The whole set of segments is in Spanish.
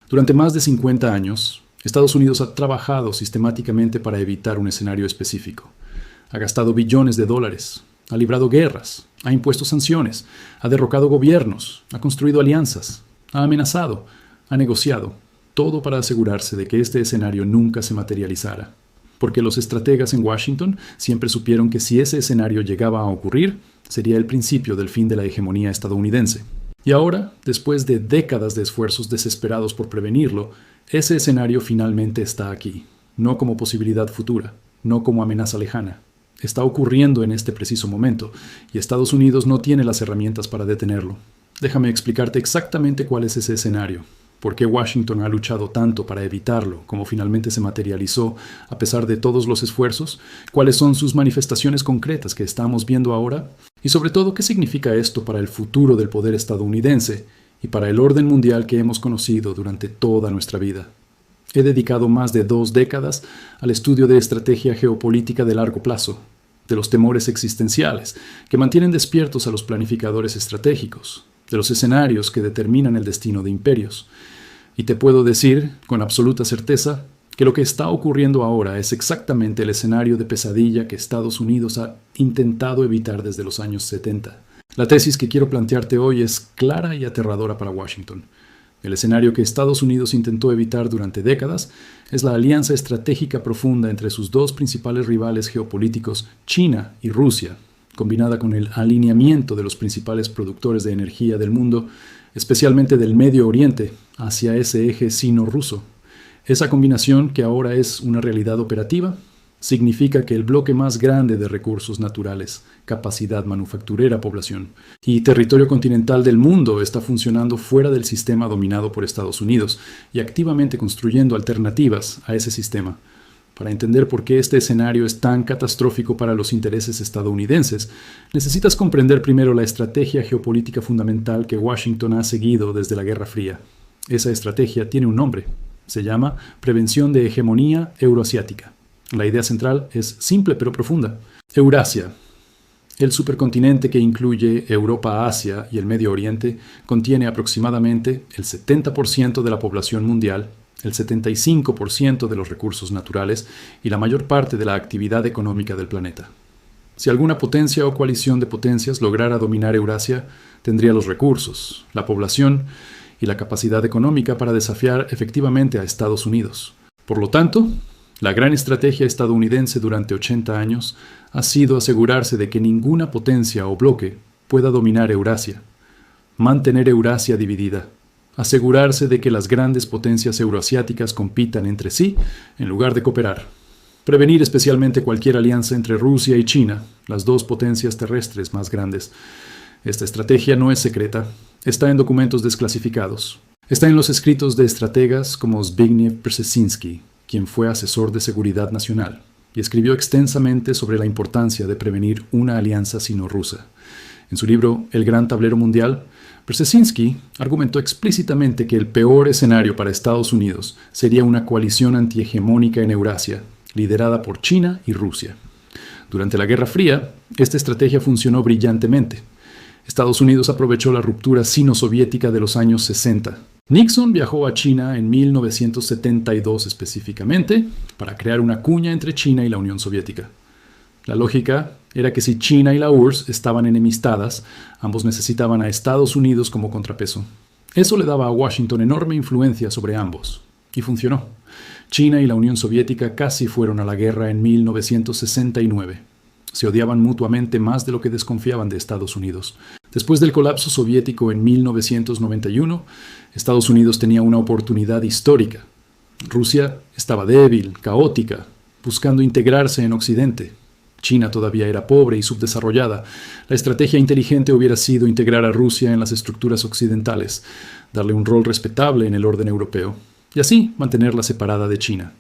Durante más de 50 años, Estados Unidos ha trabajado sistemáticamente para evitar un escenario específico. Ha gastado billones de dólares, ha librado guerras, ha impuesto sanciones, ha derrocado gobiernos, ha construido alianzas, ha amenazado, ha negociado, todo para asegurarse de que este escenario nunca se materializara. Porque los estrategas en Washington siempre supieron que si ese escenario llegaba a ocurrir, sería el principio del fin de la hegemonía estadounidense. Y ahora, después de décadas de esfuerzos desesperados por prevenirlo, ese escenario finalmente está aquí, no como posibilidad futura, no como amenaza lejana. Está ocurriendo en este preciso momento, y Estados Unidos no tiene las herramientas para detenerlo. Déjame explicarte exactamente cuál es ese escenario, por qué Washington ha luchado tanto para evitarlo, cómo finalmente se materializó a pesar de todos los esfuerzos, cuáles son sus manifestaciones concretas que estamos viendo ahora, y sobre todo qué significa esto para el futuro del poder estadounidense y para el orden mundial que hemos conocido durante toda nuestra vida. He dedicado más de 2 décadas al estudio de estrategia geopolítica de largo plazo, de los temores existenciales que mantienen despiertos a los planificadores estratégicos, de los escenarios que determinan el destino de imperios. Y te puedo decir, con absoluta certeza, que lo que está ocurriendo ahora es exactamente el escenario de pesadilla que Estados Unidos ha intentado evitar desde los años 70. La tesis que quiero plantearte hoy es clara y aterradora para Washington. El escenario que Estados Unidos intentó evitar durante décadas es la alianza estratégica profunda entre sus 2 principales rivales geopolíticos, China y Rusia, combinada con el alineamiento de los principales productores de energía del mundo, especialmente del Medio Oriente, hacia ese eje sino-ruso. Esa combinación, que ahora es una realidad operativa, significa que el bloque más grande de recursos naturales, capacidad manufacturera, población y territorio continental del mundo está funcionando fuera del sistema dominado por Estados Unidos y activamente construyendo alternativas a ese sistema. Para entender por qué este escenario es tan catastrófico para los intereses estadounidenses, necesitas comprender primero la estrategia geopolítica fundamental que Washington ha seguido desde la Guerra Fría. Esa estrategia tiene un nombre. Se llama Prevención de Hegemonía Euroasiática. La idea central es simple pero profunda. Eurasia, el supercontinente que incluye Europa, Asia y el Medio Oriente, contiene aproximadamente el 70% de la población mundial, el 75% de los recursos naturales y la mayor parte de la actividad económica del planeta. Si alguna potencia o coalición de potencias lograra dominar Eurasia, tendría los recursos, la población y la capacidad económica para desafiar efectivamente a Estados Unidos. Por lo tanto, la gran estrategia estadounidense durante 80 años ha sido asegurarse de que ninguna potencia o bloque pueda dominar Eurasia, mantener Eurasia dividida, asegurarse de que las grandes potencias euroasiáticas compitan entre sí en lugar de cooperar, prevenir especialmente cualquier alianza entre Rusia y China, las 2 potencias terrestres más grandes. Esta estrategia no es secreta, está en documentos desclasificados, está en los escritos de estrategas como Zbigniew Brzezinski, quien fue asesor de seguridad nacional, y escribió extensamente sobre la importancia de prevenir una alianza sino-rusa. En su libro El Gran Tablero Mundial, Brzezinski argumentó explícitamente que el peor escenario para Estados Unidos sería una coalición antihegemónica en Eurasia, liderada por China y Rusia. Durante la Guerra Fría, esta estrategia funcionó brillantemente. Estados Unidos aprovechó la ruptura sino-soviética de los años 60. Nixon viajó a China en 1972 específicamente para crear una cuña entre China y la Unión Soviética. La lógica era que si China y la URSS estaban enemistadas, ambos necesitaban a Estados Unidos como contrapeso. Eso le daba a Washington enorme influencia sobre ambos, y funcionó. China y la Unión Soviética casi fueron a la guerra en 1969. Se odiaban mutuamente más de lo que desconfiaban de Estados Unidos. Después del colapso soviético en 1991, Estados Unidos tenía una oportunidad histórica. Rusia estaba débil, caótica, buscando integrarse en Occidente. China todavía era pobre y subdesarrollada. La estrategia inteligente hubiera sido integrar a Rusia en las estructuras occidentales, darle un rol respetable en el orden europeo, y así mantenerla separada de China.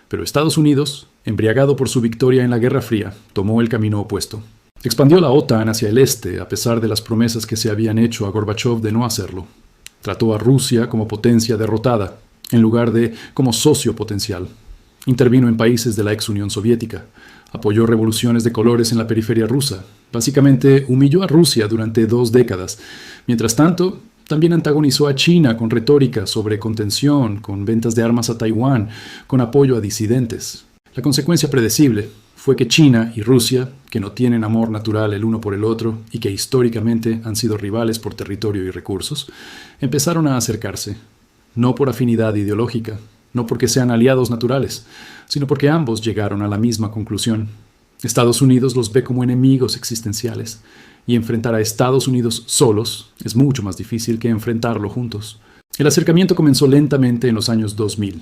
Pero Estados Unidos, embriagado por su victoria en la Guerra Fría, tomó el camino opuesto. Expandió la OTAN hacia el este, a pesar de las promesas que se habían hecho a Gorbachov de no hacerlo. Trató a Rusia como potencia derrotada, en lugar de como socio potencial. Intervino en países de la ex Unión Soviética. Apoyó revoluciones de colores en la periferia rusa. Básicamente humilló a Rusia durante 2 décadas. Mientras tanto, También antagonizó a China con retórica sobre contención, con ventas de armas a Taiwán, con apoyo a disidentes. La consecuencia predecible fue que China y Rusia, que no tienen amor natural el uno por el otro y que históricamente han sido rivales por territorio y recursos, empezaron a acercarse, no por afinidad ideológica, no porque sean aliados naturales, sino porque ambos llegaron a la misma conclusión. Estados Unidos los ve como enemigos existenciales, y enfrentar a Estados Unidos solos es mucho más difícil que enfrentarlo juntos. El acercamiento comenzó lentamente en los años 2000.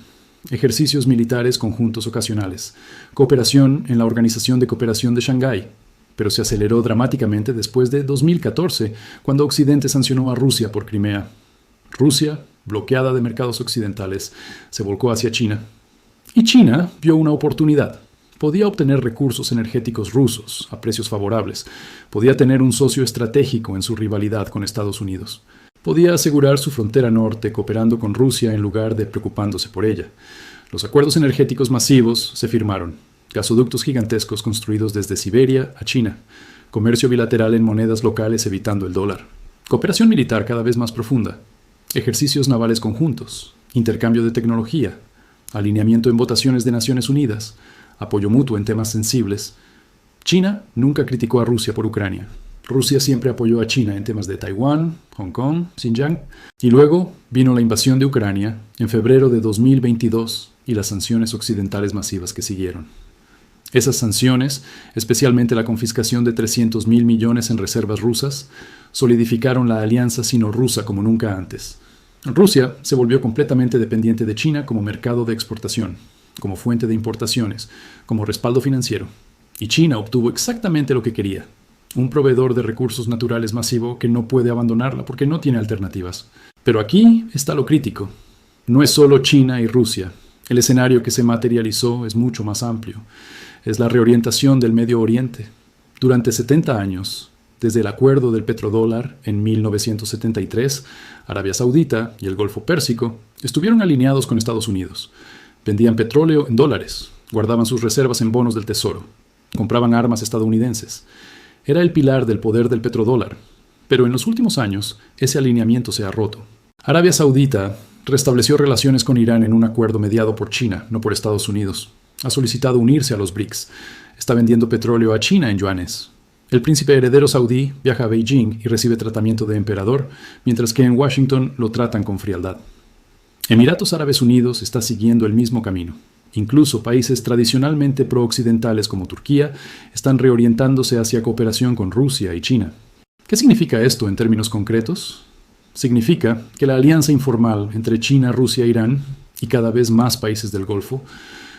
Ejercicios militares conjuntos ocasionales, cooperación en la Organización de Cooperación de Shanghái, pero se aceleró dramáticamente después de 2014, cuando Occidente sancionó a Rusia por Crimea. Rusia, bloqueada de mercados occidentales, se volcó hacia China. Y China vio una oportunidad. Podía obtener recursos energéticos rusos a precios favorables. Podía tener un socio estratégico en su rivalidad con Estados Unidos. Podía asegurar su frontera norte cooperando con Rusia en lugar de preocupándose por ella. Los acuerdos energéticos masivos se firmaron. Gasoductos gigantescos construidos desde Siberia a China. Comercio bilateral en monedas locales evitando el dólar. Cooperación militar cada vez más profunda. Ejercicios navales conjuntos. Intercambio de tecnología. Alineamiento en votaciones de Naciones Unidas. Apoyo mutuo en temas sensibles. China nunca criticó a Rusia por Ucrania. Rusia siempre apoyó a China en temas de Taiwán, Hong Kong, Xinjiang. Y luego vino la invasión de Ucrania en febrero de 2022 y las sanciones occidentales masivas que siguieron. Esas sanciones, especialmente la confiscación de 300.000 millones en reservas rusas, solidificaron la alianza sino-rusa como nunca antes. Rusia se volvió completamente dependiente de China como mercado de exportación, como fuente de importaciones, como respaldo financiero. Y China obtuvo exactamente lo que quería. Un proveedor de recursos naturales masivo que no puede abandonarla porque no tiene alternativas. Pero aquí está lo crítico. No es solo China y Rusia. El escenario que se materializó es mucho más amplio. Es la reorientación del Medio Oriente. Durante 70 años, desde el acuerdo del petrodólar en 1973, Arabia Saudita y el Golfo Pérsico estuvieron alineados con Estados Unidos. Vendían petróleo en dólares, guardaban sus reservas en bonos del tesoro, compraban armas estadounidenses. Era el pilar del poder del petrodólar, pero en los últimos años ese alineamiento se ha roto. Arabia Saudita restableció relaciones con Irán en un acuerdo mediado por China, no por Estados Unidos. Ha solicitado unirse a los BRICS. Está vendiendo petróleo a China en yuanes. El príncipe heredero saudí viaja a Beijing y recibe tratamiento de emperador, mientras que en Washington lo tratan con frialdad. Emiratos Árabes Unidos está siguiendo el mismo camino. Incluso países tradicionalmente pro-occidentales como Turquía están reorientándose hacia cooperación con Rusia y China. ¿Qué significa esto en términos concretos? Significa que la alianza informal entre China, Rusia e Irán, y cada vez más países del Golfo,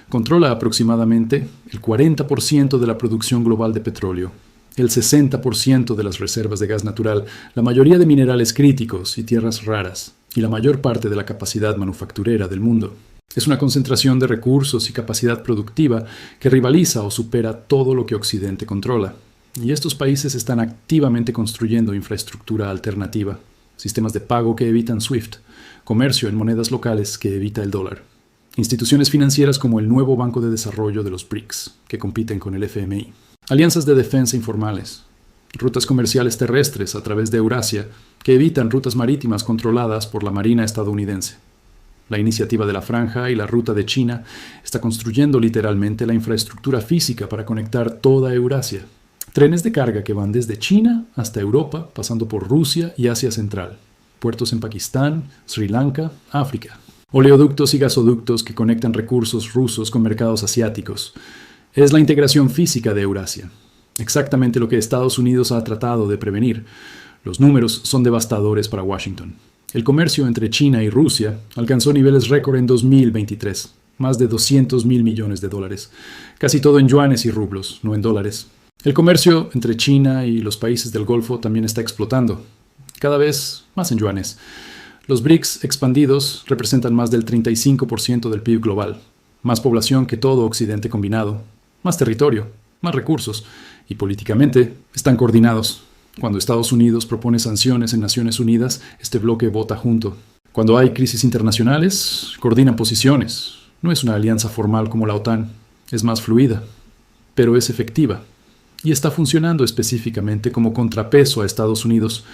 controla aproximadamente el 40% de la producción global de petróleo, el 60% de las reservas de gas natural, la mayoría de minerales críticos y tierras raras, y la mayor parte de la capacidad manufacturera del mundo. Es una concentración de recursos y capacidad productiva que rivaliza o supera todo lo que Occidente controla. Y estos países están activamente construyendo infraestructura alternativa, sistemas de pago que evitan SWIFT, comercio en monedas locales que evita el dólar, instituciones financieras como el nuevo Banco de Desarrollo de los BRICS, que compiten con el FMI, alianzas de defensa informales, rutas comerciales terrestres a través de Eurasia que evitan rutas marítimas controladas por la Marina estadounidense. La iniciativa de la Franja y la Ruta de China está construyendo literalmente la infraestructura física para conectar toda Eurasia. Trenes de carga que van desde China hasta Europa, pasando por Rusia y Asia Central. Puertos en Pakistán, Sri Lanka, África. Oleoductos y gasoductos que conectan recursos rusos con mercados asiáticos. Es la integración física de Eurasia. Exactamente lo que Estados Unidos ha tratado de prevenir. Los números son devastadores para Washington. El comercio entre China y Rusia alcanzó niveles récord en 2023, más de 200.000 millones de dólares, casi todo en yuanes y rublos, no en dólares. El comercio entre China y los países del Golfo también está explotando, cada vez más en yuanes. Los BRICS expandidos representan más del 35% del PIB global, más población que todo Occidente combinado, más territorio, más recursos, y políticamente están coordinados. Cuando Estados Unidos propone sanciones en Naciones Unidas, este bloque vota junto. Cuando hay crisis internacionales, coordinan posiciones. No es una alianza formal como la OTAN, es más fluida, pero es efectiva. Y está funcionando específicamente como contrapeso a Estados Unidos,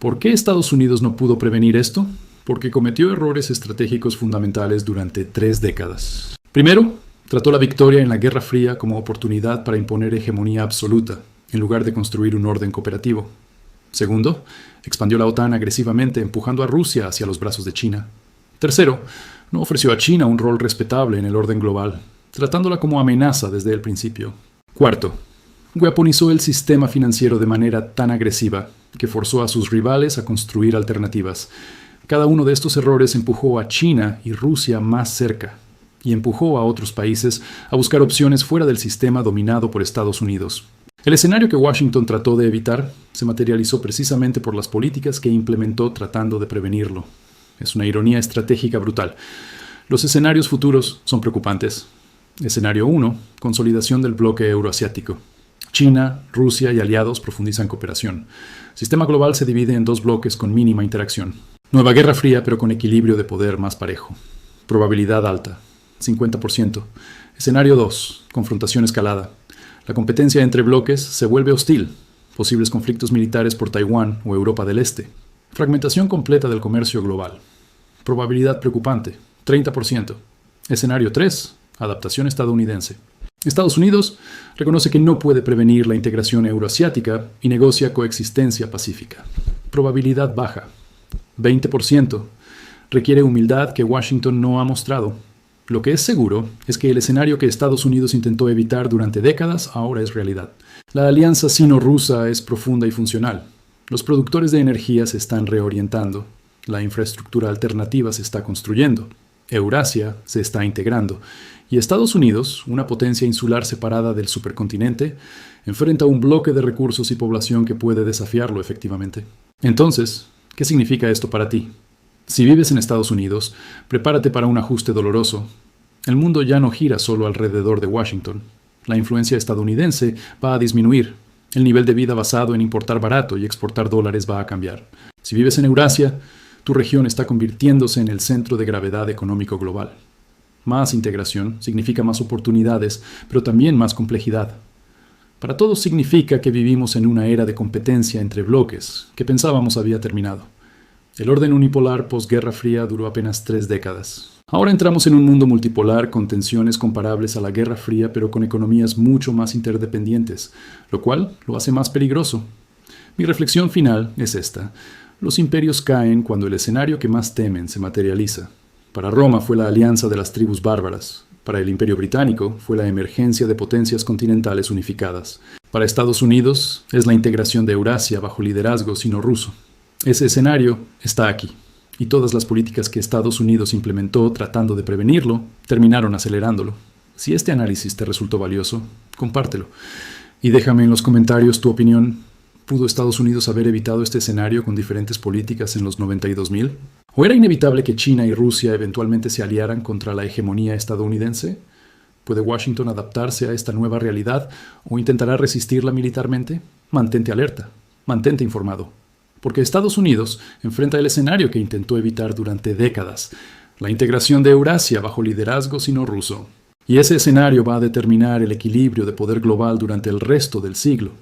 ¿Por qué Estados Unidos no pudo prevenir esto? Porque cometió errores estratégicos fundamentales durante 3 décadas. Primero, trató la victoria en la Guerra Fría como oportunidad para imponer hegemonía absoluta, en lugar de construir un orden cooperativo. Segundo, expandió la OTAN agresivamente, empujando a Rusia hacia los brazos de China. Tercero, no ofreció a China un rol respetable en el orden global, tratándola como amenaza desde el principio. Cuarto, weaponizó el sistema financiero de manera tan agresiva que forzó a sus rivales a construir alternativas. Cada uno de estos errores empujó a China y Rusia más cerca, y empujó a otros países a buscar opciones fuera del sistema dominado por Estados Unidos. El escenario que Washington trató de evitar se materializó precisamente por las políticas que implementó tratando de prevenirlo. Es una ironía estratégica brutal. Los escenarios futuros son preocupantes. Escenario 1. Consolidación del bloque euroasiático. China, Rusia y aliados profundizan cooperación. Sistema global se divide en 2 bloques con mínima interacción. Nueva Guerra Fría, pero con equilibrio de poder más parejo. Probabilidad alta, 50%. Escenario 2. Confrontación escalada. La competencia entre bloques se vuelve hostil. Posibles conflictos militares por Taiwán o Europa del Este. Fragmentación completa del comercio global. Probabilidad preocupante, 30%. Escenario 3. Adaptación estadounidense. Estados Unidos reconoce que no puede prevenir la integración euroasiática y negocia coexistencia pacífica. Probabilidad baja, 20%. Requiere humildad que Washington no ha mostrado. Lo que es seguro es que el escenario que Estados Unidos intentó evitar durante décadas ahora es realidad. La alianza sino-rusa es profunda y funcional. Los productores de energía se están reorientando. La infraestructura alternativa se está construyendo. Eurasia se está integrando. Y Estados Unidos, una potencia insular separada del supercontinente, enfrenta un bloque de recursos y población que puede desafiarlo efectivamente. Entonces, ¿qué significa esto para ti? Si vives en Estados Unidos, prepárate para un ajuste doloroso. El mundo ya no gira solo alrededor de Washington. La influencia estadounidense va a disminuir. El nivel de vida basado en importar barato y exportar dólares va a cambiar. Si vives en Eurasia, tu región está convirtiéndose en el centro de gravedad económico global. Más integración significa más oportunidades, pero también más complejidad. Para todos significa que vivimos en una era de competencia entre bloques que pensábamos había terminado. El orden unipolar posguerra fría duró apenas 3 décadas. Ahora entramos en un mundo multipolar con tensiones comparables a la Guerra Fría, pero con economías mucho más interdependientes, lo cual lo hace más peligroso. Mi reflexión final es esta. Los imperios caen cuando el escenario que más temen se materializa. Para Roma fue la alianza de las tribus bárbaras. Para el Imperio Británico fue la emergencia de potencias continentales unificadas. Para Estados Unidos es la integración de Eurasia bajo liderazgo sino-ruso. Ese escenario está aquí, y todas las políticas que Estados Unidos implementó tratando de prevenirlo terminaron acelerándolo. Si este análisis te resultó valioso, compártelo. Y déjame en los comentarios tu opinión. ¿Pudo Estados Unidos haber evitado este escenario con diferentes políticas en los 92.000? ¿O era inevitable que China y Rusia eventualmente se aliaran contra la hegemonía estadounidense? ¿Puede Washington adaptarse a esta nueva realidad o intentará resistirla militarmente? Mantente alerta, mantente informado. Porque Estados Unidos enfrenta el escenario que intentó evitar durante décadas, la integración de Eurasia bajo liderazgo sino-ruso. Y ese escenario va a determinar el equilibrio de poder global durante el resto del siglo.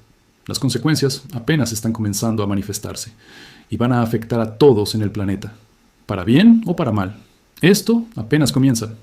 Las consecuencias apenas están comenzando a manifestarse y van a afectar a todos en el planeta, para bien o para mal. Esto apenas comienza.